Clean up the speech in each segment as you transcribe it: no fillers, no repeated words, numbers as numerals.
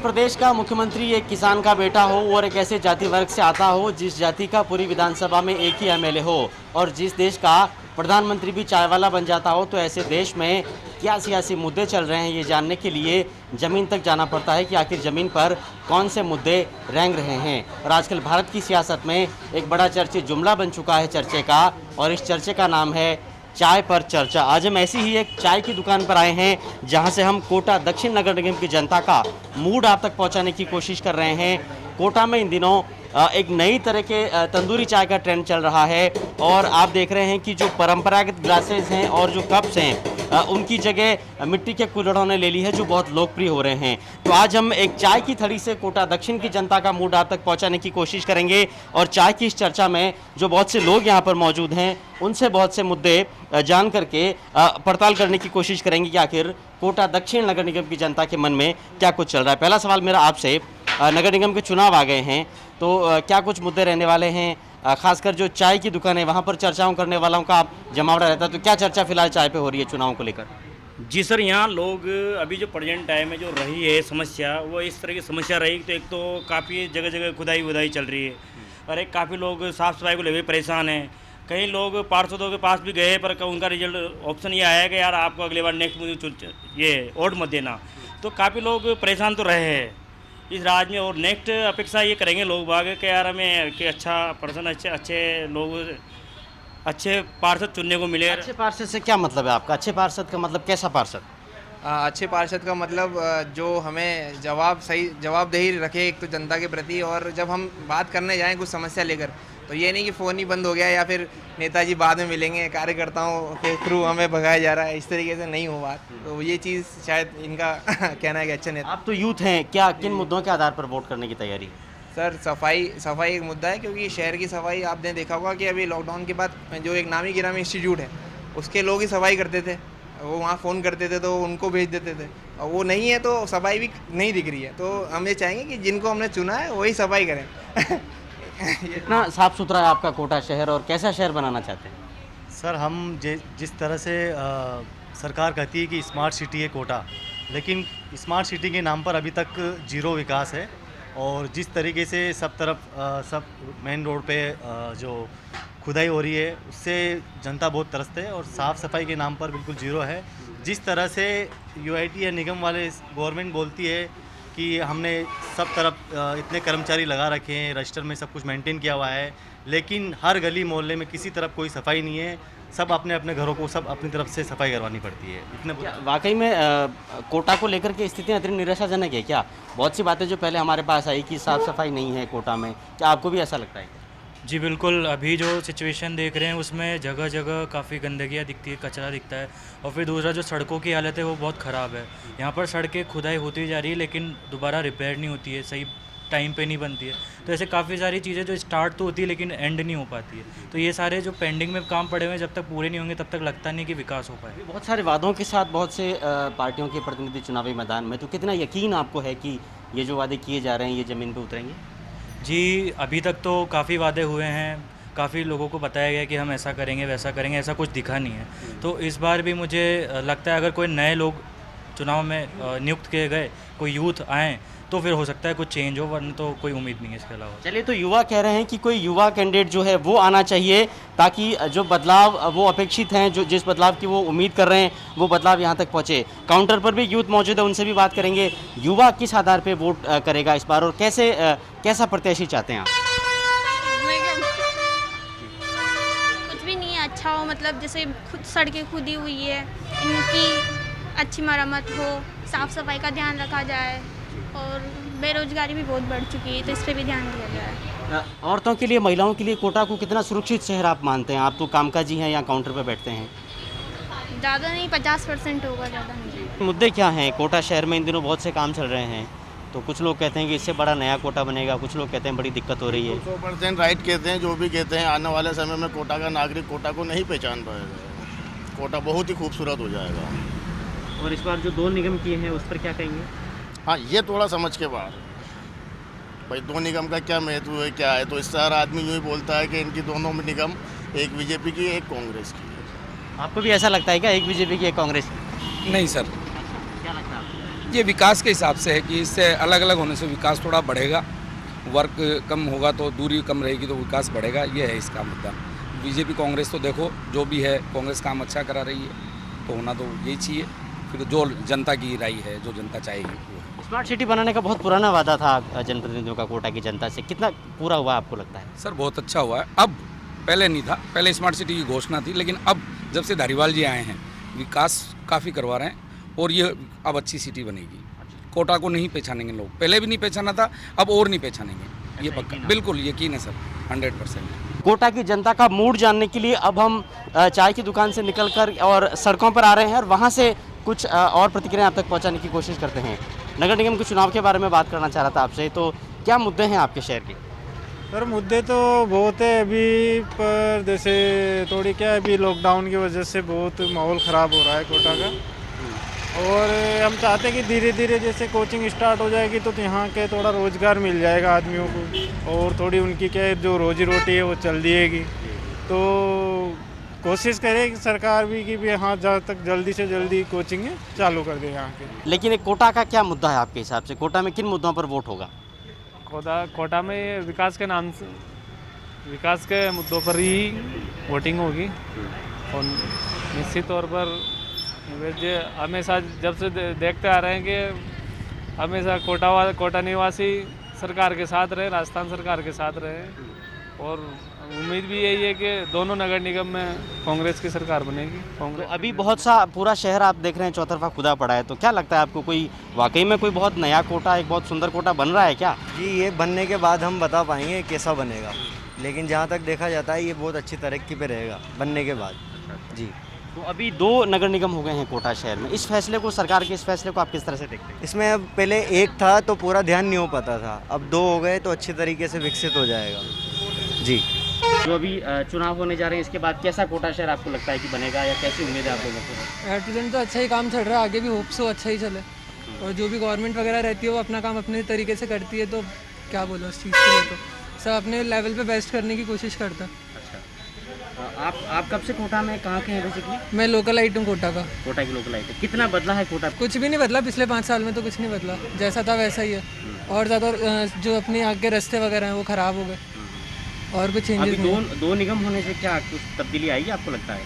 प्रदेश का मुख्यमंत्री एक किसान का बेटा हो और एक ऐसे जाति वर्ग से आता हो जिस जाति का पूरी विधानसभा में एक ही एमएलए हो और जिस देश का प्रधानमंत्री भी चाय वाला बन जाता हो, तो ऐसे देश में क्या सियासी मुद्दे चल रहे हैं ये जानने के लिए ज़मीन तक जाना पड़ता है कि आखिर ज़मीन पर कौन से मुद्दे रेंग रहे हैं। और आजकल भारत की सियासत में एक बड़ा चर्चित जुमला बन चुका है चर्चे का, और इस चर्चे का नाम है चाय पर चर्चा। आज हम ऐसी ही एक चाय की दुकान पर आए हैं जहां से हम कोटा दक्षिण नगर निगम की जनता का मूड आप तक पहुंचाने की कोशिश कर रहे हैं। कोटा में इन दिनों एक नई तरह के तंदूरी चाय का ट्रेंड चल रहा है और आप देख रहे हैं कि जो परंपरागत ग्लासेस हैं और जो कप्स हैं उनकी जगह मिट्टी के कुल्हड़ों ने ले ली है, जो बहुत लोकप्रिय हो रहे हैं। तो आज हम एक चाय की थड़ी से कोटा दक्षिण की जनता का मूड आप तक पहुंचाने की कोशिश करेंगे और चाय की इस चर्चा में जो बहुत से लोग यहां पर मौजूद हैं उनसे बहुत से मुद्दे जान करके पड़ताल करने की कोशिश करेंगे कि आखिर कोटा दक्षिण नगर निगम की जनता के मन में क्या कुछ चल रहा है। पहला सवाल मेरा आपसे, नगर निगम के चुनाव आ गए हैं तो क्या कुछ मुद्दे रहने वाले हैं? खासकर जो चाय की दुकान है वहाँ पर चर्चाओं करने वालों का जमावड़ा रहता है, तो क्या चर्चा फिलहाल चाय पे हो रही है चुनाव को लेकर? जी सर, यहाँ लोग अभी जो प्रेजेंट टाइम में जो रही है समस्या, वो इस तरह की समस्या रही। तो एक तो काफ़ी जगह जगह खुदाई वुदाई चल रही है और एक काफ़ी लोग साफ़ सफाई को लेकर परेशान हैं। कई लोग पार्षदों के पास भी गए पर उनका रिजल्ट ऑप्शन ये आया कि यार आपको अगले बार नेक्स्ट मुझे ये वोट मत देना। तो काफ़ी लोग परेशान तो रहे हैं इस राज्य में, और नेक्स्ट अपेक्षा ये करेंगे लोग बाग कि यार हमें कि अच्छा पर्सन, अच्छे लोग, अच्छे पार्षद चुनने को मिले। अच्छे पार्षद से क्या मतलब है आपका? अच्छे पार्षद का मतलब कैसा पार्षद? अच्छे पार्षद का मतलब जो हमें सही जवाबदेही रखे एक तो जनता के प्रति, और जब हम बात करने जाएं कुछ समस्या लेकर तो ये नहीं कि फ़ोन ही बंद हो गया या फिर नेताजी बाद में मिलेंगे, कार्यकर्ताओं के थ्रू हमें भगाया जा रहा है, इस तरीके से नहीं हो बात। तो ये चीज़ शायद इनका कहना है कि अच्छे नेता। आप तो यूथ हैं, क्या किन मुद्दों के आधार पर वोट करने की तैयारी? सर सफाई एक मुद्दा है, क्योंकि शहर की सफाई आपने देखा होगा कि अभी लॉकडाउन के बाद जो एक नामी गिरामी इंस्टीट्यूट है उसके लोग ही सफाई करते थे, वो वहाँ फ़ोन करते थे तो उनको भेज देते थे, और वो नहीं है तो सफाई भी नहीं दिख रही है। तो हम ये चाहेंगे कि जिनको हमने चुना है वही सफाई करें। इतना साफ़ सुथरा है आपका कोटा शहर, और कैसा शहर बनाना चाहते हैं? सर हम जिस तरह से सरकार कहती है कि स्मार्ट सिटी है कोटा, लेकिन स्मार्ट सिटी के नाम पर अभी तक जीरो विकास है। और जिस तरीके से सब तरफ सब मेन रोड पे जो खुदाई हो रही है उससे जनता बहुत तरसते है, और साफ़ सफाई के नाम पर बिल्कुल जीरो है। जिस तरह से यूआईटी या निगम वाले गवर्नमेंट बोलती है कि हमने सब तरफ इतने कर्मचारी लगा रखे हैं, रजिस्टर में सब कुछ मेंटेन किया हुआ है, लेकिन हर गली मोहल्ले में किसी तरफ कोई सफाई नहीं है। सब अपने अपने घरों को सब अपनी तरफ से सफाई करवानी पड़ती है। इतने वाकई में कोटा को लेकर के स्थितियाँ इतनी निराशाजनक है क्या? बहुत सी बातें जो पहले हमारे पास आई कि साफ़ सफाई नहीं है कोटा में, क्या आपको भी ऐसा लगता है? जी बिल्कुल, अभी जो सिचुएशन देख रहे हैं उसमें जगह जगह काफ़ी गंदगियाँ दिखती है, कचरा दिखता है। और फिर दूसरा जो सड़कों की हालत है वो बहुत ख़राब है। यहाँ पर सड़कें खुदाई होती जा रही है लेकिन दोबारा रिपेयर नहीं होती है, सही टाइम पे नहीं बनती है। तो ऐसे काफ़ी सारी चीज़ें जो स्टार्ट तो होती है लेकिन एंड नहीं हो पाती है। तो ये सारे जो पेंडिंग में काम पड़े हुए हैं, जब तक पूरे नहीं होंगे तब तक लगता नहीं कि विकास हो पाए। बहुत सारे वादों के साथ बहुत से पार्टियों के प्रतिनिधि चुनावी मैदान में, तो कितना यकीन आपको है कि ये जो वादे किए जा रहे हैं ये ज़मीन पर उतरेंगे? जी अभी तक तो काफ़ी वादे हुए हैं, काफ़ी लोगों को बताया गया कि हम ऐसा करेंगे वैसा करेंगे, ऐसा कुछ दिखा नहीं है। तो इस बार भी मुझे लगता है अगर कोई नए लोग चुनाव में नियुक्त किए गए, कोई यूथ आएँ तो फिर हो सकता है कुछ चेंज हो, वरना तो कोई उम्मीद नहीं है इसके अलावा। चलिए, तो युवा कह रहे हैं कि कोई युवा कैंडिडेट जो है वो आना चाहिए ताकि जो बदलाव वो अपेक्षित हैं, जो जिस बदलाव की वो उम्मीद कर रहे हैं वो बदलाव यहाँ तक पहुँचे। काउंटर पर भी यूथ मौजूद है, उनसे भी बात करेंगे। युवा किस आधार पर वोट करेगा इस बार, और कैसा प्रत्याशी चाहते हैं आप? कुछ भी नहीं है अच्छा हो, मतलब जैसे खुद सड़कें खुदी हुई है, इनकी अच्छी मरम्मत हो, साफ़ सफाई का ध्यान रखा जाए, और बेरोजगारी भी बहुत बढ़ चुकी है तो इस पर भी ध्यान दिया जाए। औरतों के लिए, महिलाओं के लिए कोटा को कितना सुरक्षित शहर आप मानते हैं? आप तो कामकाजी हैं या काउंटर पर बैठते हैं? ज़्यादा नहीं, 50% होगा, ज़्यादा नहीं। मुद्दे क्या हैं? कोटा शहर में इन दिनों बहुत से काम चल रहे हैं, तो कुछ लोग कहते हैं कि इससे बड़ा नया कोटा बनेगा, कुछ लोग कहते हैं बड़ी दिक्कत हो रही है। 100% राइट कहते हैं, जो भी कहते हैं। आने वाले समय में कोटा का नागरिक कोटा को नहीं पहचान पाएगा। कोटा बहुत ही खूबसूरत हो जाएगा। और इस बार जो 2 निगम किए हैं उस पर क्या कहेंगे? हाँ, ये थोड़ा समझ के बाहर भाई, 2 निगम का क्या महत्व है, क्या है? तो इससे हर आदमी यूँ ही बोलता है कि इनकी दोनों निगम, एक बीजेपी की एक कांग्रेस की। आपको भी ऐसा लगता है क्या, एक बीजेपी की एक कांग्रेस की? नहीं सर, क्या लगता है आपको? ये विकास के हिसाब से है कि इससे अलग अलग होने से विकास थोड़ा बढ़ेगा, वर्क कम होगा तो दूरी कम रहेगी तो विकास बढ़ेगा, ये है इसका मुद्दा। बीजेपी कांग्रेस तो देखो जो भी है, कांग्रेस काम अच्छा करा रही है तो होना तो यही चाहिए, फिर जो जनता की राय है, जो जनता चाहेगी वो है। स्मार्ट सिटी बनाने का बहुत पुराना वादा था जनप्रतिनिधियों का कोटा की जनता से, कितना पूरा हुआ आपको लगता है? सर बहुत अच्छा हुआ है, अब पहले नहीं था, पहले स्मार्ट सिटी की घोषणा थी, लेकिन अब जब से धारीवाल जी आए हैं विकास काफ़ी करवा रहे हैं और ये अब अच्छी सिटी बनेगी। कोटा को नहीं पहचानेंगे लोग, पहले भी नहीं पहचाना था, अब और नहीं पहचानेंगे, ये पक्का बिल्कुल यकीन है सर, 100%। कोटा की जनता का मूड जानने के लिए अब हम चाय की दुकान से निकलकर और सड़कों पर आ रहे हैं और वहाँ से कुछ और प्रतिक्रिया आप तक पहुँचाने की कोशिश करते हैं। नगर निगम के चुनाव के बारे में बात करना चाह रहा था आपसे, तो क्या मुद्दे हैं आपके शहर के? सर मुद्दे तो बहुत है अभी, पर जैसे थोड़ी क्या है, अभी लॉकडाउन की वजह से बहुत माहौल ख़राब हो रहा है कोटा का, और हम चाहते हैं कि धीरे धीरे जैसे कोचिंग स्टार्ट हो जाएगी तो यहाँ के थोड़ा रोज़गार मिल जाएगा आदमियों को, और थोड़ी उनकी क्या है जो रोजी रोटी है वो चल दिएगी। तो कोशिश करें कि सरकार भी कि भी यहाँ जहाँ तक जल्दी से जल्दी कोचिंग चालू कर दे यहाँ के। लेकिन एक कोटा का क्या मुद्दा है आपके हिसाब से? कोटा में किन मुद्दों पर वोट होगा? कोटा में विकास के नाम से, विकास के मुद्दों पर ही वोटिंग होगी, और निश्चित तौर पर हमेशा जब से देखते आ रहे हैं कि हमेशा कोटा निवासी सरकार के साथ रहे, राजस्थान सरकार के साथ रहे, और उम्मीद भी यही है कि दोनों नगर निगम में कांग्रेस की सरकार बनेगी। तो अभी बहुत सा पूरा शहर आप देख रहे हैं चौतरफा खुदा पड़ा है, तो क्या लगता है आपको, कोई वाकई में कोई बहुत नया कोटा, एक बहुत सुंदर कोटा बन रहा है क्या? जी ये बनने के बाद हम बता पाएंगे कैसा बनेगा, लेकिन जहाँ तक देखा जाता है ये बहुत अच्छी तरक्की पे रहेगा बनने के बाद जी। तो अभी 2 नगर निगम हो गए हैं कोटा शहर में, इस फैसले को, सरकार के इस फैसले को आप किस तरह से देखते हैं? इसमें अब पहले एक था तो पूरा ध्यान नहीं हो पाता था, अब 2 हो गए तो अच्छी तरीके से विकसित हो जाएगा जी। जो अभी चुनाव होने जा रहे हैं इसके बाद कैसा कोटा शहर आपको लगता है कि बनेगा, या कैसी उम्मीद है आप लोगों को? एट प्रेजेंट तो अच्छा ही काम चल रहा है, आगे भी होप सो अच्छा ही चले, और जो भी गवर्नमेंट वगैरह रहती है वो अपना काम अपने तरीके से करती है, तो क्या बोलो उस चीज़ के लिए, तो सब अपने लेवल पे बेस्ट करने की कोशिश करता है। आप कब से कोटा में, कहाँ के हैं बेसिकली? मैं लोकल आइट हूँ कोटा का। कोटा की लोकल आइट। कितना बदला है कोटा? कुछ भी नहीं बदला, पिछले 5 साल में तो कुछ नहीं बदला, जैसा था वैसा ही है, और ज़्यादा जो अपने आगे के रास्ते वगैरह हैं वो ख़राब हो गए, और कुछ चेंजेस नहीं। 2 निगम होने से क्या कुछ तब्दीली आई आपको लगता है?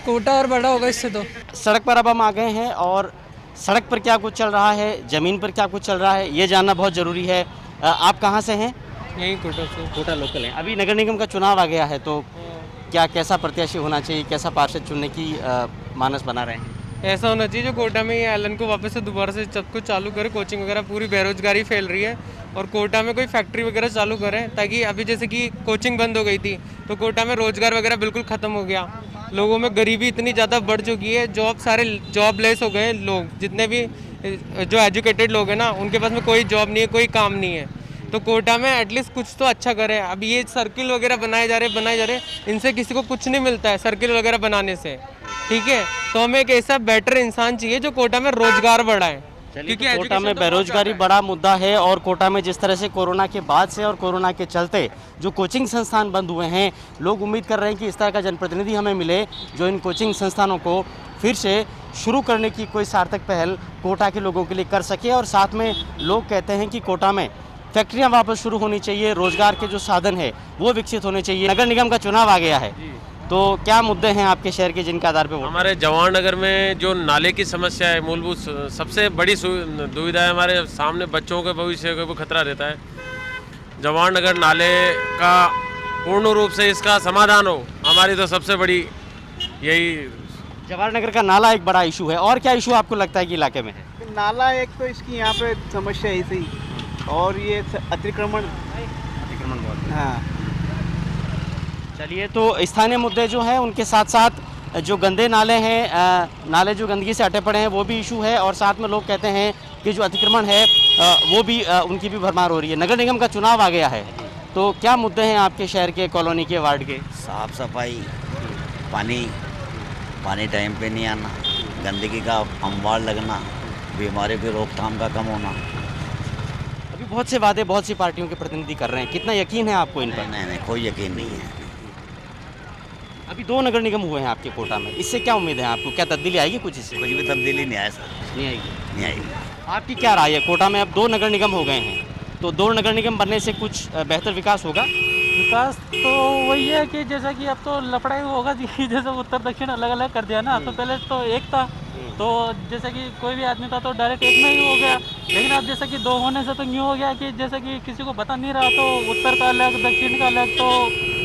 कोटा और बड़ा होगा इससे तो। सड़क पर अब हम आ गए हैं और सड़क पर क्या कुछ चल रहा है, ज़मीन पर क्या कुछ चल रहा है, ये जानना बहुत ज़रूरी है। आप कहाँ से हैं? यहीं कोटा से। कोटा लोकल हैं। अभी नगर निगम का चुनाव आ गया है, तो क्या कैसा प्रत्याशी होना चाहिए, कैसा पार्षद चुनने की मानस बना रहे हैं? ऐसा होना चाहिए जो कोटा में ये एलन को वापस से दोबारा से सब कुछ चालू करे, कोचिंग वगैरह, पूरी बेरोजगारी फैल रही है, और कोटा में कोई फैक्ट्री वगैरह चालू करें, ताकि अभी जैसे कि कोचिंग बंद हो गई थी तो कोटा में रोजगार वगैरह बिल्कुल ख़त्म हो गया, लोगों में गरीबी इतनी ज़्यादा बढ़ चुकी है, सारे जॉबलेस हो गए लोग, जितने भी जो एजुकेटेड लोग हैं ना उनके पास में कोई जॉब नहीं है, कोई काम नहीं है। तो कोटा में एटलीस्ट कुछ तो अच्छा करें। अब ये सर्किल वगैरह बनाए जा रहे, इनसे किसी को कुछ नहीं मिलता है सर्किल वगैरह बनाने से, ठीक है। तो हमें एक ऐसा बेटर इंसान चाहिए जो कोटा में रोजगार बढ़ाए, क्योंकि कोटा में बेरोजगारी बड़ा मुद्दा है, और कोटा में जिस तरह से कोरोना के बाद से और कोरोना के चलते जो कोचिंग संस्थान बंद हुए हैं, लोग उम्मीद कर रहे हैं कि इस तरह का जनप्रतिनिधि हमें मिले जो इन कोचिंग संस्थानों को फिर से शुरू करने की कोई सार्थक पहल कोटा के लोगों के लिए कर सके। और साथ में लोग कहते हैं कि कोटा में फैक्ट्रियां वापस शुरू होनी चाहिए, रोजगार के जो साधन है वो विकसित होने चाहिए। नगर निगम का चुनाव आ गया है, तो क्या मुद्दे हैं आपके शहर के जिनके आधार पर? हमारे जवाहर नगर में जो नाले की समस्या है, मूलभूत सबसे बड़ी दुविधा है, हमारे सामने बच्चों के भविष्य को खतरा रहता है। जवाहर नगर नाले का पूर्ण रूप से इसका समाधान हो, हमारी तो सबसे बड़ी यही। जवाहर नगर का नाला एक बड़ा इशू है, और क्या इशू आपको लगता है कि इलाके में है? नाला एक तो इसकी यहाँ पे समस्या ऐसे ही, और ये अतिक्रमण बहुत। हाँ चलिए, तो स्थानीय मुद्दे जो हैं उनके साथ साथ जो गंदे नाले हैं, नाले जो गंदगी से अटे पड़े हैं वो भी इशू है, और साथ में लोग कहते हैं कि जो अतिक्रमण है वो भी उनकी भी भरमार हो रही है। नगर निगम का चुनाव आ गया है, तो क्या मुद्दे हैं आपके शहर के, कॉलोनी के, वार्ड के? साफ सफाई, पानी टाइम पे नहीं आना, गंदगी का अंबार लगना, बीमारी की रोकथाम का कम होना। अभी बहुत से वादे बहुत सी पार्टियों के प्रतिनिधि कर रहे हैं, कितना यकीन है आपको इन पर? नहीं, कोई यकीन नहीं है। अभी 2 नगर निगम हुए हैं आपके कोटा में, इससे क्या उम्मीद है आपको? क्या तब्दीली आएगी कुछ इससे? कुछ भी तब्दीली नहीं आया सर, नहीं आएगी। नहीं आएगी। आपकी क्या राय है? कोटा में अब 2 नगर निगम हो गए हैं, तो 2 नगर निगम बनने से कुछ बेहतर विकास होगा? विकास तो वही है कि जैसा कि अब तो लफड़ा ही होगा कि जैसे उत्तर दक्षिण अलग अलग कर दिया ना, तो पहले तो एक था, तो जैसे कि कोई भी आदमी था तो डायरेक्ट एक में ही हो गया, लेकिन अब जैसे कि 2 होने से तो यूँ हो गया कि जैसे कि किसी को पता नहीं रहा, तो उत्तर का अलग दक्षिण का अलग, तो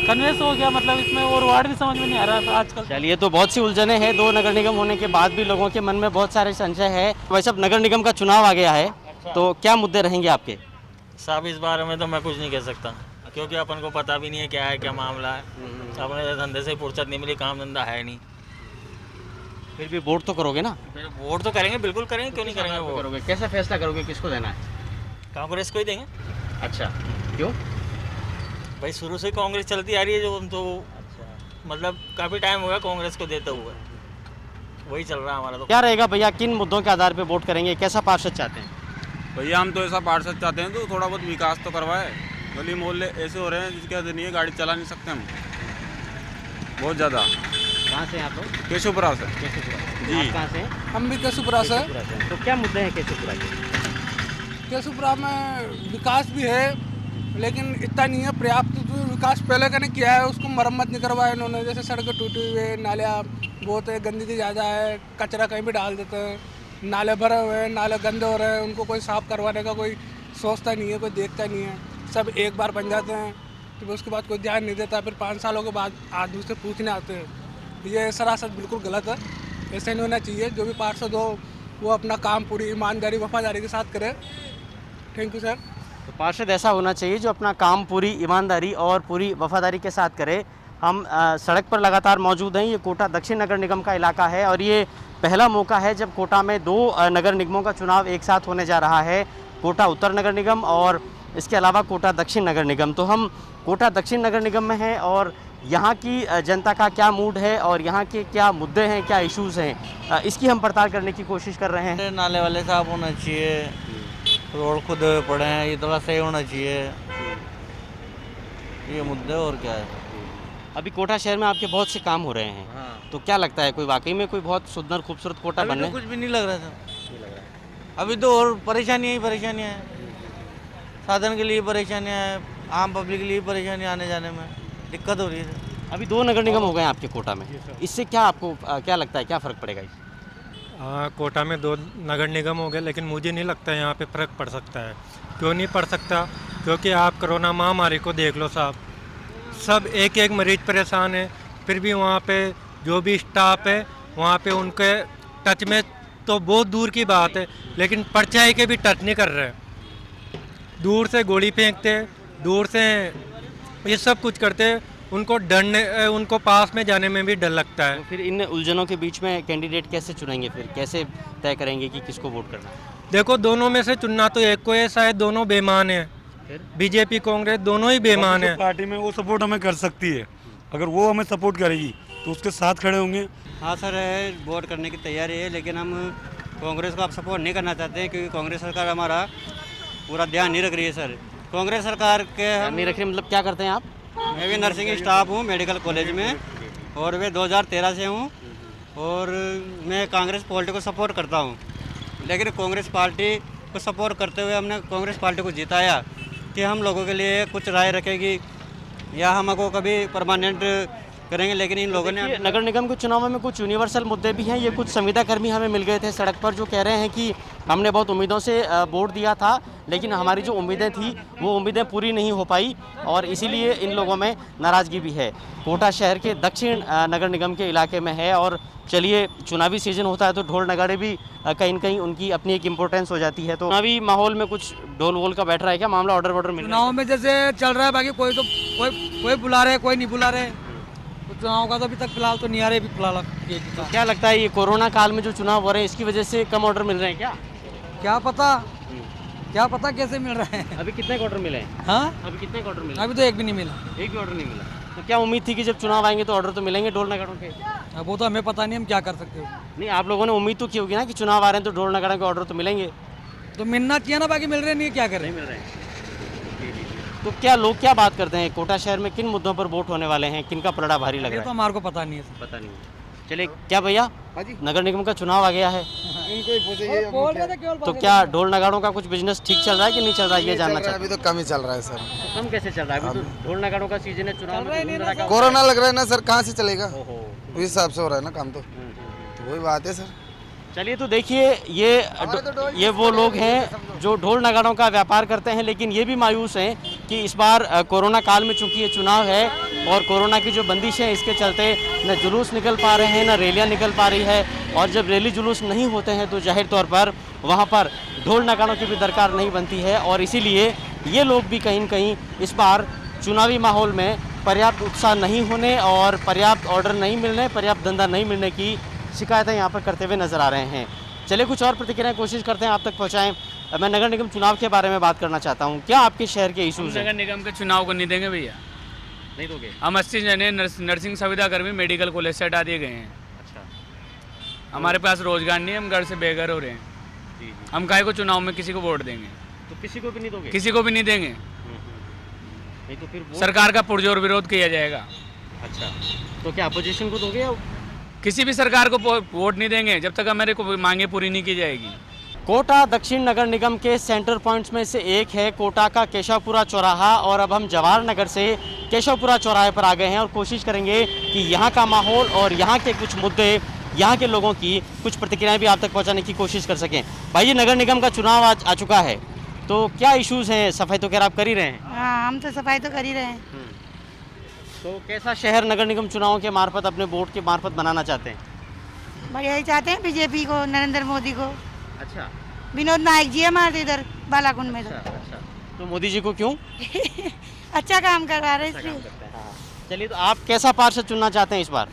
कन्वेंस हो गया, मतलब इसमें और वार्ड भी समझ में नहीं आ रहा था आजकल। चलिए, तो बहुत सी उलझने हैं, 2 नगर निगम होने के बाद भी लोगों के मन में बहुत सारे संशय है। वैसे अब नगर निगम का चुनाव आ गया है, तो क्या मुद्दे रहेंगे आपके? साहब इस बारे में तो मैं कुछ नहीं कह सकता, क्योंकि अपन को पता भी नहीं है क्या है क्या मामला है। अपने धंधे से फुर्सत नहीं मिली, काम धंधा है नहीं। फिर भी वोट तो करोगे ना? फिर वोट तो करेंगे, बिल्कुल करेंगे, क्यों नहीं करेंगे वो। करोगे, कैसे फैसला करोगे किसको देना है? कांग्रेस को ही देंगे। अच्छा, क्यों? भाई शुरू से कांग्रेस चलती आ रही है, जो तो मतलब काफ़ी टाइम हो गया कांग्रेस को देते हुए, वही चल रहा है हमारा। तो क्या रहेगा भैया, किन मुद्दों के आधार पे वोट करेंगे? कैसा पार्षद चाहते हैं? भैया हम तो ऐसा पार्षद चाहते हैं तो थोड़ा बहुत विकास तो करवाए। गली मोहल्ले ऐसे हो रहे हैं जिसके वजह नहीं है, गाड़ी चला नहीं सकते हम, बहुत ज़्यादा। कहाँ से हैं आप लोग? केशवपुरा से। केशवपुरा जी। आप कहाँ से हैं? हम भी केशवपुरा से। तो क्या मुद्दे हैं केशवपुरा के? केशवपुरा में विकास भी है, लेकिन इतना नहीं है पर्याप्त। तो विकास पहले का नहीं किया है, उसको मरम्मत नहीं करवाया इन्होंने। जैसे सड़कें टूटी हुई है, नालियाँ बहुत है, गंदगी ज़्यादा है, कचरा कहीं भी डाल देते हैं, नाले भरे हुए हैं, नाले गंदे हो रहे हैं, उनको कोई साफ़ करवाने का कोई सोचता नहीं है, कोई देखता नहीं है। सब एक बार बन जाते हैं, तो उसके बाद कोई ध्यान नहीं देता, फिर 5 सालों के बाद आदमी से पूछने आते हैं। ये सरासर बिल्कुल गलत है, ऐसा नहीं होना चाहिए। जो भी पार्षद हो वो अपना काम पूरी ईमानदारी वफादारी के साथ करे। Thank you sir. तो पार्षद ऐसा होना चाहिए जो अपना काम पूरी ईमानदारी और पूरी वफादारी के साथ करे। हम सड़क पर लगातार मौजूद हैं। ये कोटा दक्षिण नगर निगम का इलाका है और ये पहला मौका है जब कोटा में 2 नगर निगमों का चुनाव एक साथ होने जा रहा है, कोटा उत्तर नगर निगम और इसके अलावा कोटा दक्षिण नगर निगम। तो हम कोटा दक्षिण नगर निगम में हैं और यहाँ की जनता का क्या मूड है और यहाँ के क्या मुद्दे हैं, क्या इश्यूज़ हैं, इसकी हम पड़ताल करने की कोशिश कर रहे हैं। नाले वाले साफ होना चाहिए, रोड खुद पड़े हैं, ये थोड़ा सही होना चाहिए, ये मुद्दे। और क्या है, अभी कोटा शहर में आपके बहुत से काम हो रहे हैं। हाँ। तो क्या लगता है, कोई वाकई में कोई बहुत सुंदर खूबसूरत कोटा बनने? तो कुछ भी नहीं लग रहा था, अभी तो और परेशानियाँ ही परेशानियाँ हैं। साधन के लिए परेशानियाँ हैं, आम पब्लिक के लिए परेशानियाँ, आने जाने में दिक्कत हो रही है। अभी 2 नगर निगम हो गए हैं आपके कोटा में, इससे क्या आपको क्या लगता है, क्या फ़र्क पड़ेगा इससे? कोटा में 2 नगर निगम हो गए, लेकिन मुझे नहीं लगता यहाँ पे फ़र्क पड़ सकता है। क्यों नहीं पड़ सकता? क्योंकि आप कोरोना महामारी को देख लो साहब, सब एक एक मरीज परेशान है, फिर भी वहाँ पे जो भी स्टाफ है वहाँ पे उनके टच में तो बहुत दूर की बात है, लेकिन परछाई के भी टच नहीं कर रहे। दूर से गोली फेंकते, दूर से ये सब कुछ करते, उनको डरने, उनको पास में जाने में भी डर लगता है। तो फिर इन उलझनों के बीच में कैंडिडेट कैसे चुनेंगे, फिर कैसे तय करेंगे कि किसको वोट करना है? देखो, दोनों में से चुनना तो एक को है, शायद दोनों बेईमान हैं। बीजेपी कांग्रेस दोनों ही बेईमान है। पार्टी में वो सपोर्ट हमें कर सकती है, अगर वो हमें सपोर्ट करेगी तो उसके साथ खड़े होंगे। हाँ सर, है वोट करने की तैयारी है, लेकिन हम कांग्रेस को आप सपोर्ट नहीं करना चाहते हैं, क्योंकि कांग्रेस सरकार हमारा पूरा ध्यान नहीं रख रही है सर। कांग्रेस सरकार के हम नहीं रख रहे, मतलब क्या करते हैं आप? मैं भी नर्सिंग स्टाफ हूँ मेडिकल कॉलेज में, और मैं 2013 से हूँ, और मैं कांग्रेस पार्टी को सपोर्ट करता हूँ। लेकिन कांग्रेस पार्टी को सपोर्ट करते हुए हमने कांग्रेस पार्टी को जिताया कि हम लोगों के लिए कुछ राय रखेगी या हमको कभी परमानेंट करेंगे, लेकिन इन लोगों ने नगर निगम के चुनावों में कुछ यूनिवर्सल मुद्दे भी हैं। ये कुछ संविदा कर्मी हमें मिल गए थे सड़क पर, जो कह रहे हैं कि हमने बहुत उम्मीदों से वोट दिया था, लेकिन हमारी जो उम्मीदें थी वो उम्मीदें पूरी नहीं हो पाई और इसीलिए इन लोगों में नाराज़गी भी है। कोटा शहर के दक्षिण नगर निगम के इलाके में है और चलिए, चुनावी सीजन होता है तो ढोल नगाड़े भी कहीं न कहीं उनकी अपनी एक इम्पोर्टेंस हो जाती है। तो चुनावी माहौल में कुछ ढोल वोल का बैठ रहा है क्या मामला? ऑर्डर वॉर्डर मिल रहा है? चुनाव में जैसे चल रहा है, बाकी कोई बुला रहे, कोई नहीं बुला रहे। तो चुनाव का तो अभी तक फिलहाल तो नहीं आ रहे अभी फिलहाल। तो क्या लगता है, ये कोरोना काल में जो चुनाव हो रहे हैं इसकी वजह से कम ऑर्डर मिल रहे हैं क्या? क्या पता कैसे मिल रहे हैं। अभी कितने ऑर्डर मिले हैं? हाँ, अभी कितने ऑर्डर मिले? अभी तो एक भी नहीं मिला। एक भी ऑर्डर नहीं मिला। तो क्या उम्मीद थी कि जब चुनाव आएंगे तो ऑर्डर तो मिलेंगे ढोल नगाड़ों के? अब वो तो हमें पता नहीं, हम क्या कर सकते हो। नहीं, आप लोगों ने उम्मीद तो की होगी ना कि चुनाव आ रहे हैं तो ढोल नगाड़ों के ऑर्डर तो मिलेंगे। तो मिलना चाहिए ना, बाकी मिल रहे नहीं, क्या करें। मिल रहे हैं। तो क्या लोग क्या बात करते हैं कोटा शहर में किन मुद्दों पर वोट होने वाले हैं, किनका पलड़ा भारी लग ये रहा तो है? हमारे को पता नहीं है। पता नहीं है। चलिए क्या भैया, नगर निगम का चुनाव आ गया है, तो क्या ढोल नगाड़ों का कुछ बिजनेस ठीक चल रहा है कि नहीं चल रहा है, ये जानना चाहते अभी तो कम ही चल रहा है सर। हैं। कम कैसे चल रहा है? अभी तो ढोल नगाड़ों का सीजन है, चुनाव में धूम धड़ाका कोरोना लग रहा है ना सर, कहाँ से चलेगा? उस हिसाब से हो रहा है ना काम, तो वही बात है सर। चलिए तो देखिए ये वो लोग हैं जो ढोल नगाड़ों का व्यापार करते हैं, लेकिन ये भी मायूस हैं कि इस बार कोरोना काल में चूंकि ये चुनाव है और कोरोना की जो बंदिश है इसके चलते न जुलूस निकल पा रहे हैं न रैलियां निकल पा रही है, और जब रैली जुलूस नहीं होते हैं तो जाहिर तौर पर वहाँ पर ढोल नगाड़ों की भी दरकार नहीं बनती है, और इसीलिए ये लोग भी कहीं न कहीं इस बार चुनावी माहौल में पर्याप्त उत्साह नहीं होने और पर्याप्त ऑर्डर नहीं मिलने, पर्याप्त धंधा नहीं मिलने की शिकायतें यहाँ पर करते हुए नजर आ रहे हैं। चलिए कुछ और प्रतिक्रियाएं कोशिश करते हैं आप तक पहुँचाएं। मैं नगर निगम चुनाव के बारे में बात करना चाहता हूँ, क्या आपके शहर के इशूज़ हैं? नगर निगम के चुनाव को नहीं देंगे भैया, नहीं दोगे? हम 80 जने नर्सिंग सुविधा कर्मी मेडिकल कॉलेज से हटा दिए गए हैं। अच्छा, हमारे पास रोजगार नहीं है, हम घर से बेघर हो रहे हैं। जी जी। हम काहे को चुनाव में किसी को वोट देंगे? तो किसी को भी नहीं दोगे? किसी को भी नहीं देंगे। नहीं तो फिर सरकार का पुरजोर विरोध किया जाएगा। अच्छा, तो क्या अपोजिशन को दोगे या किसी भी सरकार को वोट नहीं देंगे जब तक हमारे को मांगे पूरी नहीं की जाएगी। कोटा दक्षिण नगर निगम के सेंटर पॉइंट्स में से एक है कोटा का केशवपुरा चौराहा, और अब हम जवाहर नगर से केशवपुरा चौराहे पर आ गए हैं और कोशिश करेंगे कि यहाँ का माहौल और यहाँ के कुछ मुद्दे, यहाँ के लोगों की कुछ प्रतिक्रियाएं भी आप तक पहुँचाने की कोशिश कर सकें। भाई, ये नगर निगम का चुनाव आ चुका है, तो क्या इशूज़ हैं? सफाई तो खैर आप कर ही रहे हैं। हाँ, हम तो सफाई तो कर ही रहे हैं। तो कैसा शहर नगर निगम चुनावों के मार्फत, अपने वोट के मार्फत बनाना चाहते हैं? बढ़िया ही चाहते हैं, बीजेपी को, नरेंद्र मोदी को। अच्छा, विनोद नायक जी हमारे इधर बालाकुंड में। अच्छा, तो मोदी जी को क्यों? अच्छा काम करवा रहे हैं इसलिए। चलिए, तो आप कैसा पार्षद चुनना चाहते हैं इस बार?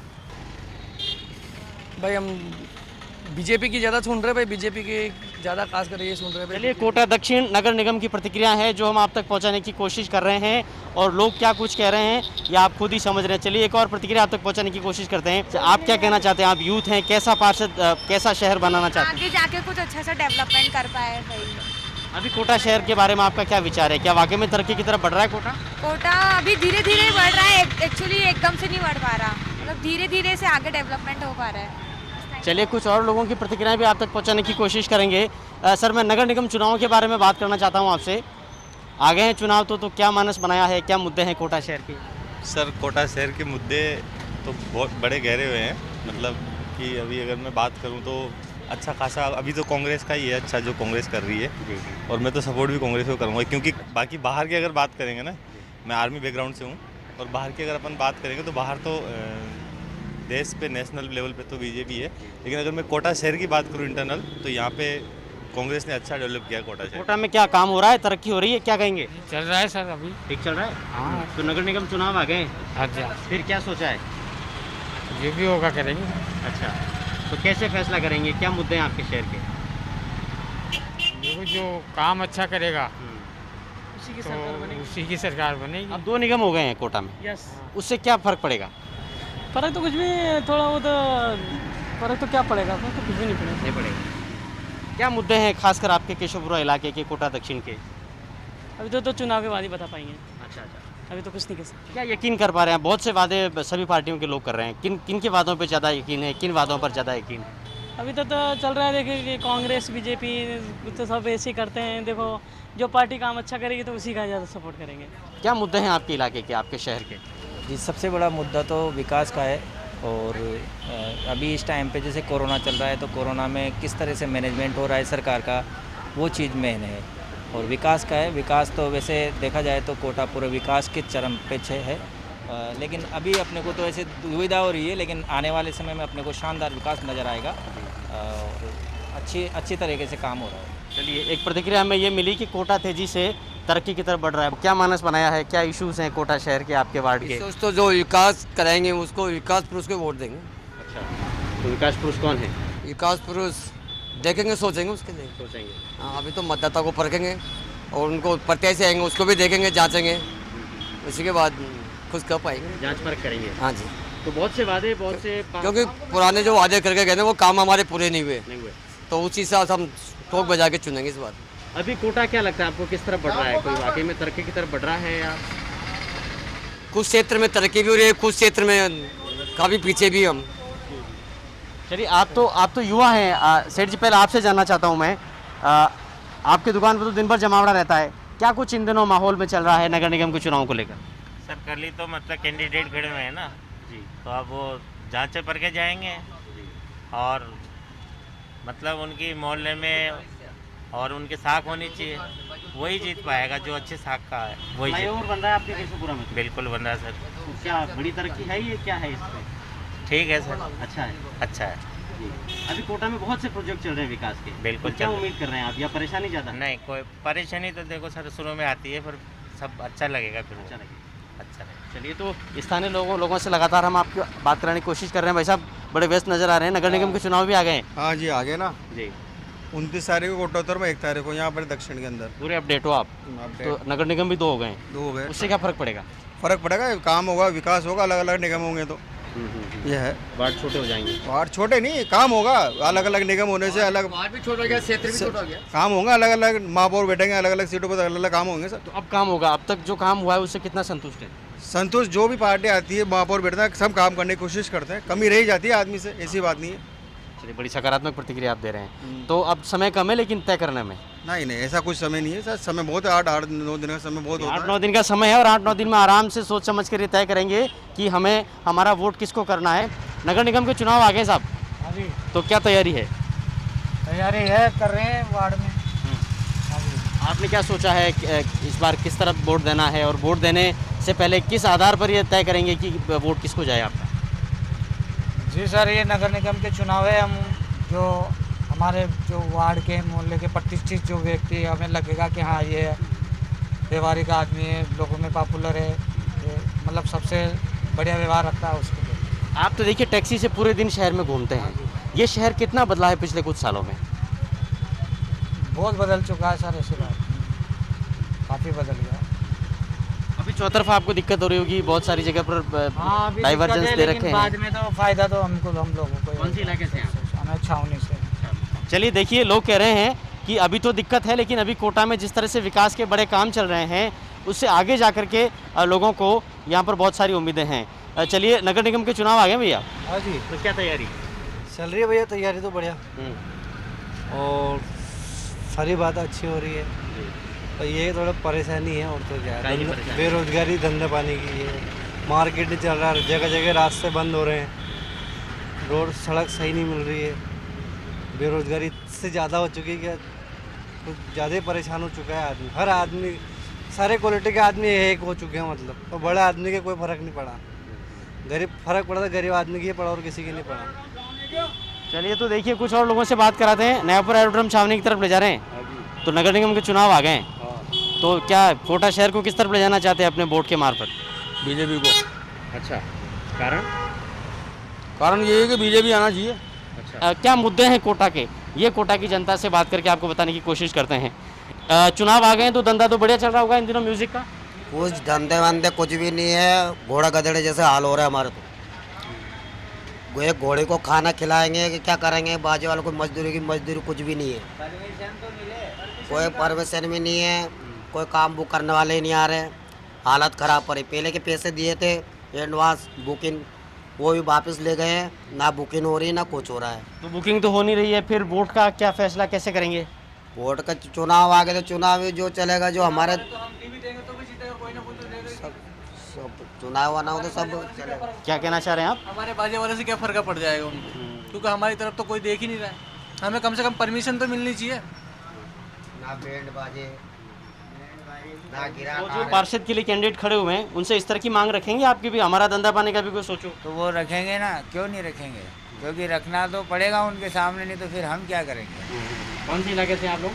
भाई हम बीजेपी की ज़्यादा सुन रहे हैं भाई, बीजेपी की ज़्यादा खास कर ये सुन रहे हैं भाई। चलिए, कोटा दक्षिण नगर निगम की प्रतिक्रिया है जो हम आप तक पहुंचाने की कोशिश कर रहे हैं, और लोग क्या कुछ कह रहे हैं ये आप खुद ही समझ रहे हैं। चलिए एक और प्रतिक्रिया आप तक पहुंचाने की कोशिश करते हैं। आप क्या कहना चाहते हैं? आप यूथ हैं, कैसा पार्षद, कैसा शहर बनाना चाहते हैं? आगे जाके कुछ अच्छा सा डेवलपमेंट कर पाए भाई। अभी कोटा शहर के बारे में आपका क्या विचार है? क्या वाकई में तरक्की की तरफ बढ़ रहा है कोटा? कोटा अभी धीरे धीरे बढ़ रहा है, एक्चुअली एकदम से नहीं बढ़ पा रहा, मतलब धीरे धीरे से आगे डेवलपमेंट हो पा रहा है। चलिए कुछ और लोगों की प्रतिक्रियाएं भी आप तक पहुंचाने की कोशिश करेंगे। सर, मैं नगर निगम चुनावों के बारे में बात करना चाहता हूं आपसे। आ गए हैं चुनाव, तो क्या मानस बनाया है, क्या मुद्दे हैं कोटा शहर के? सर, कोटा शहर के मुद्दे तो बहुत बड़े गहरे हुए हैं, मतलब कि अभी अगर मैं बात करूं तो अच्छा खासा अभी तो कांग्रेस का ही है, अच्छा जो कांग्रेस कर रही है, और मैं तो सपोर्ट भी कांग्रेस को करूँगा, क्योंकि बाकी बाहर की अगर बात करेंगे ना, मैं आर्मी बैकग्राउंड से हूँ, और बाहर की अगर अपन बात करेंगे तो बाहर तो देश पे नेशनल लेवल पे तो बीजेपी है, लेकिन अगर मैं कोटा शहर की बात करूँ इंटरनल, तो यहाँ पे कांग्रेस ने अच्छा डेवलप किया कोटा शहर। कोटा में क्या काम हो रहा है, तरक्की हो रही है, क्या कहेंगे? चल रहा है सर, अभी ठीक चल रहा है। हाँ, तो नगर निगम चुनाव आ गए, अच्छा, फिर क्या सोचा है? जो भी होगा करेंगे। अच्छा, तो कैसे फैसला करेंगे, क्या मुद्दे हैं आपके शहर के? देखो, जो काम अच्छा करेगा उसी की तो सरकार बनेगी। उसी की सरकार बनेगी। अब 2 निगम हो गए हैं कोटा में, यस। उससे क्या फर्क पड़ेगा? फर्क तो कुछ भी, थोड़ा वो तो फर्क तो क्या पड़ेगा, फर्क तो कुछ भी नहीं पड़ेगा। नहीं पड़ेगा। क्या मुद्दे हैं खासकर आपके केशवपुरा इलाके के, कोटा दक्षिण के? अभी तो चुनाव के बाद ही बता पाएंगे। अच्छा, अभी तो कुछ नहीं कह सकते। क्या यकीन कर पा रहे हैं? बहुत से वादे सभी पार्टियों के लोग कर रहे हैं, किन के वादों पर ज़्यादा यकीन है, किन वादों पर ज़्यादा यकीन है? अभी तो चल रहा है, देखिए कि कांग्रेस बीजेपी तो सब ऐसे ही करते हैं। देखो, जो पार्टी काम अच्छा करेगी तो उसी का ज़्यादा सपोर्ट करेंगे। क्या मुद्दे हैं आपके इलाके के, आपके शहर के? जी, सबसे बड़ा मुद्दा तो विकास का है, और अभी इस टाइम पे जैसे कोरोना चल रहा है, तो कोरोना में किस तरह से मैनेजमेंट हो रहा है सरकार का, वो चीज़ मेन है। और विकास का है, विकास तो वैसे देखा जाए तो कोटा पूरे विकास के चरम पे है, लेकिन अभी अपने को तो ऐसे दुविधा हो रही है, लेकिन आने वाले समय में अपने को शानदार विकास नज़र आएगा, और अच्छी तरीके से काम हो रहा है। चलिए, एक प्रतिक्रिया हमें ये मिली कि कोटा तेजी से तरक्की की तरफ बढ़ रहा है। क्या मानस बनाया है, क्या इश्यूज हैं कोटा शहर के, आपके वार्ड के? तो जो विकास कराएंगे उसको विकास पुरुष को वोट देंगे। अच्छा, तो विकास पुरुष कौन है? विकास पुरुष देखेंगे, सोचेंगे उसके लिए। सोचेंगे, हाँ, अभी तो मतदाता को परखेंगे और उनको प्रत्याशी आएंगे उसको भी देखेंगे, जांचेंगे, उसी के बाद खुश कर पाएंगे, जांच परख करेंगे। हाँ जी। तो बहुत से वादे, बहुत से क्योंकि पुराने जो वादे करके गए ना वो काम हमारे पूरे नहीं हुए, तो उसी हिसाब से हम ठोक बजा के चुनेंगे इस बार। अभी कोटा क्या लगता है आपको किस तरफ बढ़ रहा है? कोई वाकई में तरक्की की तरफ बढ़ रहा है या कुछ क्षेत्र में तरक्की भी हो रही है, कुछ क्षेत्र में काफ़ी पीछे भी हम। चलिए आप तो युवा हैं सेठ जी, पहले आपसे जानना चाहता हूं मैं, आपकी दुकान पर तो दिन भर जमावड़ा रहता है, क्या कुछ इन दिनों माहौल में चल रहा है नगर निगम के चुनाव को लेकर? सर कल ही तो मतलब कैंडिडेट खड़े हुए हैं ना जी, तो अब वो जांचे परखे जाएंगे और मतलब उनकी मोहल्ले में और उनके साख होनी चाहिए, वही जीत पाएगा जो अच्छे साख का है वही फ्लाईओवर बन रहा है आपके केशवपुरा में? बिल्कुल बन रहा है सर। तो क्या बड़ी तरक्की है ये, क्या है इसमें? ठीक है सर, अच्छा है। अच्छा है जी। अभी कोटा में बहुत से प्रोजेक्ट चल रहे हैं विकास के, बिल्कुल तो क्या चल उम्मीद कर रहे हैं आप या परेशानी ज़्यादा? नहीं, कोई परेशानी तो देखो सर शुरू में आती है, पर सब अच्छा लगेगा फिर अच्छा लगेगा। अच्छा लगेगा। चलिए, तो स्थानीय लोगों से लगातार हम आपकी बात कराने की कोशिश कर रहे हैं। भाई साहब बड़े व्यस्त नजर आ रहे हैं, नगर निगम के चुनाव भी आ गए हैं। हाँ जी, आगे ना जी 29 तारीख को कोटा में 1 तारीख को यहाँ पर दक्षिण के अंदर पूरे अपडेट हो आप? तो नगर निगम भी 2 हो गए? 2 हो गए। उससे क्या फर्क पड़ेगा? फर्क पड़ेगा, काम होगा, विकास होगा, अलग अलग निगम होंगे तो ये है। वार्ड छोटे हो जाएंगे? वार्ड छोटे नहीं, काम होगा, अलग अलग निगम होने से अलग वार्ड भी छोटा हो गया, क्षेत्र भी छोटा हो गया, काम होगा, अलग अलग महापौर बैठेंगे, अलग अलग सीटों पर अलग अलग काम होंगे सर। तो अब काम होगा, अब तक जो काम हुआ है उससे कितना संतुष्ट है? संतोष, जो भी पार्टी आती है महापौर बैठता है, सब काम करने की कोशिश करते हैं, कमी रही जाती है आदमी से, ऐसी बात नहीं है। चलिए, बड़ी सकारात्मक प्रतिक्रिया आप दे रहे हैं। तो अब समय कम है लेकिन तय करने में? नहीं, ऐसा कुछ समय नहीं है सर, समय बहुत है, 8-9 दिन का समय बहुत होता है। 8-9 दिन का समय है और 8-9 दिन में आराम से सोच समझ कर ये तय करेंगे कि हमें हमारा वोट किसको करना है। नगर निगम के चुनाव आ गए साहब, तो क्या तैयारी है? तैयारी है, कर रहे हैं वार्ड में। आपने क्या सोचा है इस बार किस तरफ वोट देना है, और वोट देने से पहले किस आधार पर ये तय करेंगे कि वोट किसको जाए आपका? जी सर, ये नगर निगम के चुनाव है, हम जो हमारे जो वार्ड के मोहल्ले के प्रतिष्ठित जो व्यक्ति हमें लगेगा कि हाँ ये व्यवहारिक आदमी है, लोगों में पॉपुलर है, ये मतलब सबसे बढ़िया व्यवहार रखता है उसको। आप तो देखिए टैक्सी से पूरे दिन शहर में घूमते हैं, ये शहर कितना बदला है पिछले कुछ सालों में? बहुत बदल चुका है सर, ऐसी बात काफ़ी बदल गया। अभी चौतरफा आपको दिक्कत हो रही होगी, बहुत सारी जगह पर डाइवर्जेंस दे रखे हैं। बाद में तो फायदा तो हम लोगों को। कौन सी इलाके से हैं? छावनी से। चलिए देखिए, लोग कह रहे हैं कि अभी तो दिक्कत है, लेकिन अभी कोटा में जिस तरह से विकास के बड़े काम चल रहे हैं उससे आगे जा कर के लोगों को यहाँ पर बहुत सारी उम्मीदें हैं। चलिए, नगर निगम के चुनाव आ गए भैया? हाँ जी। तो क्या तैयारी चल रही है भैया? तैयारी तो बढ़िया और सारी बात अच्छी हो रही है, तो ये थोड़ा परेशानी है और तो क्या है, बेरोजगारी, धंधे पानी की है, मार्केट नहीं चल रहा है, जगह जगह रास्ते बंद हो रहे हैं, रोड सड़क सही नहीं मिल रही है, बेरोजगारी से ज़्यादा हो चुकी है कि कुछ ज़्यादा ही परेशान हो चुका है आदमी। हर आदमी, सारे क्वालिटी के आदमी एक हो चुके हैं मतलब, तो बड़े आदमी के कोई फ़र्क नहीं पड़ा, गरीब फर्क पड़ा था, गरीब आदमी की पड़ा और किसी की नहीं पड़ा। चलिए, तो देखिए कुछ और लोगों से बात कराते हैं। नयापुर एरोड्रम छावनी की तरफ ले जा रहे हैं, तो नगर निगम के चुनाव आ गए हैं, तो क्या कोटा शहर को किस तरफ ले जाना चाहते हैं अपने वोट के मार्फत? बीजेपी को। अच्छा, कारण ये है कि बीजेपी आना चाहिए। अच्छा, क्या मुद्दे हैं कोटा के, ये कोटा की जनता से बात करके आपको बताने की कोशिश करते हैं। चुनाव आ गए हैं तो धंधा तो बढ़िया चल रहा होगा इन दिनों म्यूजिक का? कुछ धंधे वंधे कुछ भी नहीं है, घोड़ा गधेड़े जैसे हाल हो रहा है हमारे। तो एक घोड़े को खाना खिलाएंगे कि क्या करेंगे, बाजे वालों को मजदूरी कुछ भी नहीं है, कोई परमिशन भी नहीं है, कोई काम बुक करने वाले ही नहीं आ रहे, हालत ख़राब पड़ी। पहले के पैसे दिए थे एडवांस बुकिंग, वो भी वापस ले गए हैं, ना बुकिंग हो रही ना कुछ हो रहा है। तो बुकिंग तो हो नहीं रही है, फिर वोट का क्या फैसला कैसे करेंगे? वोट का चुनाव आ गए तो चुनाव जो चलेगा, जो हमारे चुनाव आना हो तो सब चलेगा। क्या कहना चाह रहे हैं आप? हमारे बाजे वाले से क्या फ़र्क पड़ जाएगा उनको, क्योंकि हमारी तरफ तो कोई देख ही नहीं रहा है, हमें कम से कम परमिशन तो मिलनी चाहिए। ना बैंड बाजे ना गिरा। तो जो पार्षद के लिए कैंडिडेट खड़े हुए हैं उनसे इस तरह की मांग रखेंगे आपकी भी, हमारा धंधा पाने का भी कोई सोचो? तो वो रखेंगे ना, क्यों नहीं रखेंगे, क्योंकि रखना तो पड़ेगा उनके सामने, नहीं तो फिर हम क्या करेंगे। कौन सी इलाके से आप लोग?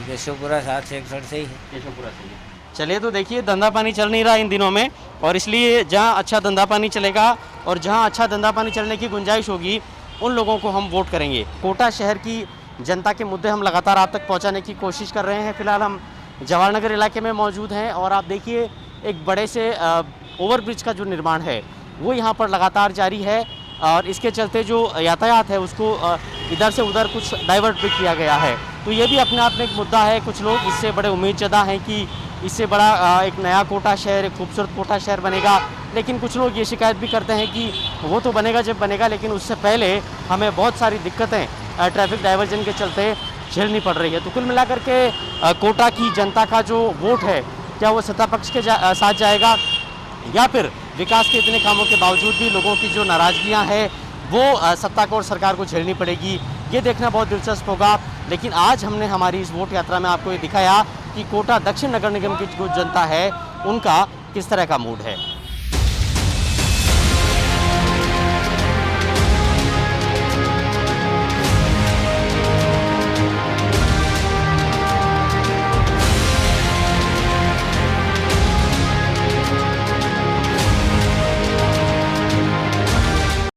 केशवपुरा 761 से ही है। केशवपुरा से ही। चलिए, तो देखिए धंधा पानी चल नहीं रहा इन दिनों में, और इसलिए जहाँ अच्छा धंधा पानी चलेगा और जहाँ अच्छा धंधा पानी चलने की गुंजाइश होगी उन लोगों को हम वोट करेंगे। कोटा शहर की जनता के मुद्दे हम लगातार आप तक पहुँचाने की कोशिश कर रहे हैं। फिलहाल हम जवाहर नगर इलाके में मौजूद हैं और आप देखिए एक बड़े से ओवरब्रिज का जो निर्माण है वो यहाँ पर लगातार जारी है, और इसके चलते जो यातायात है उसको इधर से उधर कुछ डाइवर्ट भी किया गया है। तो ये भी अपने आप में एक मुद्दा है। कुछ लोग इससे बड़े उम्मीदजदा हैं कि इससे बड़ा एक नया कोटा शहर, एक खूबसूरत कोटा शहर बनेगा, लेकिन कुछ लोग ये शिकायत भी करते हैं कि वो तो बनेगा जब बनेगा, लेकिन उससे पहले हमें बहुत सारी दिक्कतें ट्रैफिक डाइवर्जन के चलते झेलनी पड़ रही है। तो कुल मिलाकर के कोटा की जनता का जो वोट है, क्या वो सत्ता पक्ष के साथ जाएगा या फिर विकास के इतने कामों के बावजूद भी लोगों की जो नाराज़गियाँ हैं वो सत्ता को और सरकार को झेलनी पड़ेगी, ये देखना बहुत दिलचस्प होगा। लेकिन आज हमने हमारी इस वोट यात्रा में आपको ये दिखाया कि कोटा दक्षिण नगर निगम की जो जनता है उनका किस तरह का मूड है।